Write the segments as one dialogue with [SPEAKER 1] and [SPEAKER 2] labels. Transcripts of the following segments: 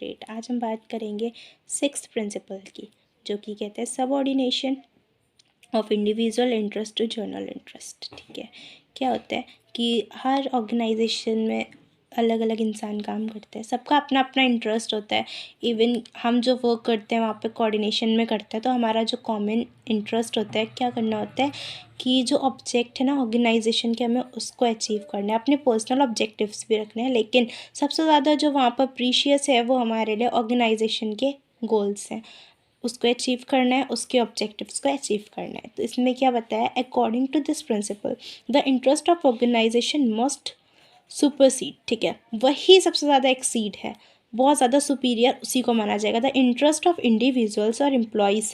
[SPEAKER 1] Great. आज हम बात करेंगे सिक्स्थ प्रिंसिपल की, जो कि कहते हैं subordination of individual interest to general interest. ठीक है, क्या होता है कि हर ऑर्गेनाइजेशन में अलग अलग इंसान काम करते हैं, सबका अपना अपना इंटरेस्ट होता है। इवन हम जो वर्क करते हैं वहाँ पे कोऑर्डिनेशन में करते हैं, तो हमारा जो कॉमन इंटरेस्ट होता है, क्या करना होता है कि जो ऑब्जेक्ट है ना ऑर्गेनाइजेशन के, हमें उसको अचीव करना है। अपने पर्सनल ऑब्जेक्टिव्स भी रखने हैं, लेकिन सबसे ज़्यादा जो वहाँ पर प्रीशियस है वो हमारे लिए ऑर्गेनाइजेशन के गोल्स हैं। उसको अचीव करना है, उसके ऑब्जेक्टिव्स को अचीव करना है। तो इसमें क्या बताया, according to this principle the interest of organization must supersede. ठीक है, वही सबसे ज़्यादा एक्सीड है, बहुत ज़्यादा सुपीरियर उसी को माना जाएगा। द इंटरेस्ट ऑफ इंडिविजुअल्स और employees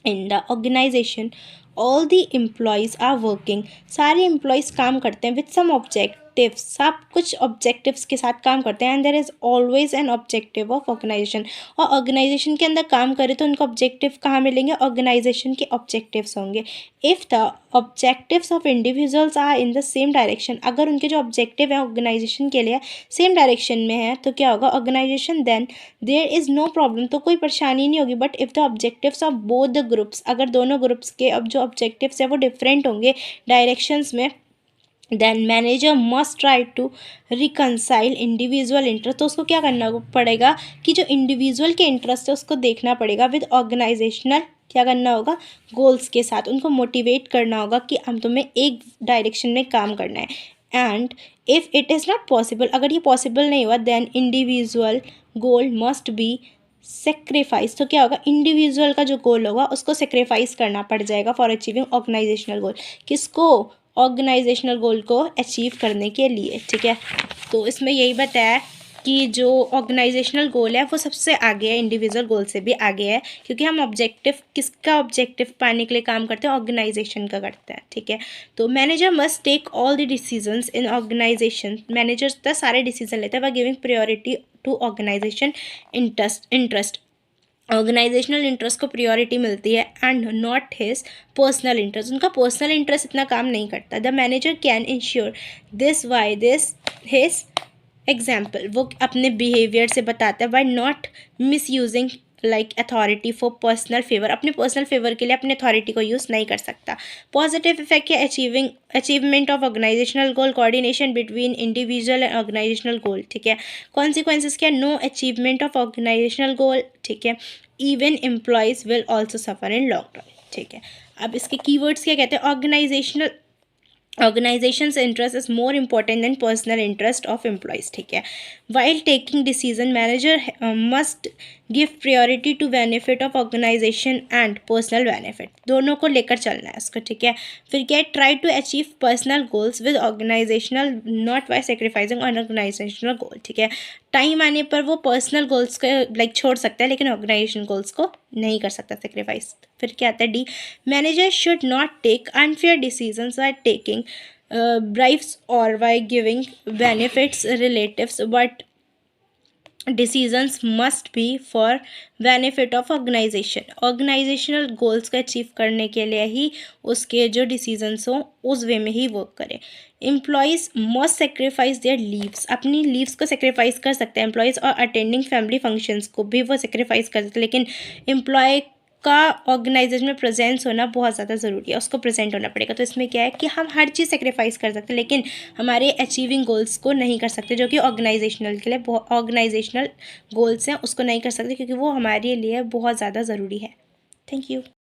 [SPEAKER 1] in the organization, all the employees are working, सारे एम्प्लॉयज़ काम करते हैं विथ सम ऑब्जेक्टिव्स, सब कुछ ऑब्जेक्टिव्स के साथ काम करते हैं। And there is always an objective of organization, और ऑर्गेनाइजेशन के अंदर काम करें तो उनको ऑब्जेक्टिव कहाँ मिलेंगे, ऑर्गेनाइजेशन के ऑब्जेक्टिव्स होंगे। If the objectives of individuals are in the same direction, अगर उनके जो ऑब्जेक्टिव है ऑर्गेनाइजेशन के लिए सेम डायरेक्शन में है तो क्या होगा, organization, then there is no problem, तो कोई परेशानी नहीं होगी। But if the objectives of both the groups, अगर दोनों ग्रुप्स के अब जो ऑब्जेक्टिव्स है वो डिफरेंट होंगे डायरेक्शंस में, then manager must try to reconcile individual interest, तो उसको क्या करना पड़ेगा कि जो इंडिविजुअल के इंटरेस्ट है उसको देखना पड़ेगा विद ऑर्गेनाइजेशनल, क्या करना होगा, गोल्स के साथ उनको मोटिवेट करना होगा कि हम तुम्हें एक डायरेक्शन में काम करना है। And if it is not possible, अगर ये पॉसिबल नहीं हुआ, then individual goal must be sacrifice, तो क्या होगा, इंडिविजुअल का जो गोल होगा उसको सेक्रीफाइस करना पड़ जाएगा फॉर अचीविंग ऑर्गेनाइजेशनल गोल, किसको, ऑर्गेनाइजेशनल गोल को अचीव करने के लिए। ठीक है, तो इसमें यही बताया कि जो ऑर्गेनाइजेशनल गोल है वो सबसे आगे है, इंडिविजुअल गोल से भी आगे है, क्योंकि हम ऑब्जेक्टिव, किसका ऑब्जेक्टिव पाने के लिए काम करते हैं, ऑर्गेनाइजेशन का करते हैं। ठीक है, तो manager must take all the decisions in organization, manager तो सारे डिसीजन लेते हैं by giving priority to organization interest, organizational interest को प्रियोरिटी मिलती है and not his personal interest, उनका पर्सनल इंटरेस्ट इतना काम नहीं करता। The manager can ensure this by this his example, वो अपने बिहेवियर से बताता है, by not misusing like authority for personal favour, अपने पर्सनल फेवर के लिए अपने अथॉरिटी को यूज़ नहीं कर सकता। पॉजिटिव इफेक्ट है achievement of organisational goal, coordination between individual and organisational goal. ठीक है, कॉन्सिक्वेंसेस क्या, no achievement of organisational goal. ठीक है, even employees will also suffer in long run. ठीक है, अब इसके कीवर्ड्स क्या कहते हैं, organization's interest is more important than personal interest of employees. ठीक है, while taking decision manager must give priority to benefit of organization and personal benefit, दोनों को लेकर चलना है उसको। ठीक है, फिर क्या, try to achieve personal goals with organizational not by sacrificing on organizational goal। ठीक है, टाइम आने पर वो पर्सनल गोल्स को लाइक छोड़ सकता है, लेकिन ऑर्गेनाइजेशन गोल्स को नहीं कर सकता सेक्रीफाइस। फिर क्या आता है, D, manager should not take unfair decisions by taking bribes or by giving benefits relatives, but decisions must be for benefit of organization, organizational goals को अचीव करने के लिए ही उसके जो डिसीजंस हों उस वे में ही वर्क करें। Employees must sacrifice there leaves, अपनी लीव्स को सेक्रीफाइस कर सकते हैं एम्प्लॉयज़, और अटेंडिंग फैमिली फंक्शंस को भी वो सेक्रीफाइस कर सकते हैं, लेकिन एम्प्लॉय का ऑर्गेनाइजेशन में प्रेजेंस होना बहुत ज़्यादा ज़रूरी है, उसको प्रेजेंट होना पड़ेगा। तो इसमें क्या है कि हम हर चीज़ सेक्रीफाइस कर सकते हैं, लेकिन हमारे अचीविंग गोल्स को नहीं कर सकते, जो कि ऑर्गेनाइजेशनल के लिए ऑर्गेनाइजेशनल गोल्स हैं उसको नहीं कर सकते, क्योंकि वो हमारे लिए बहुत ज़्यादा ज़रूरी है। Thank you.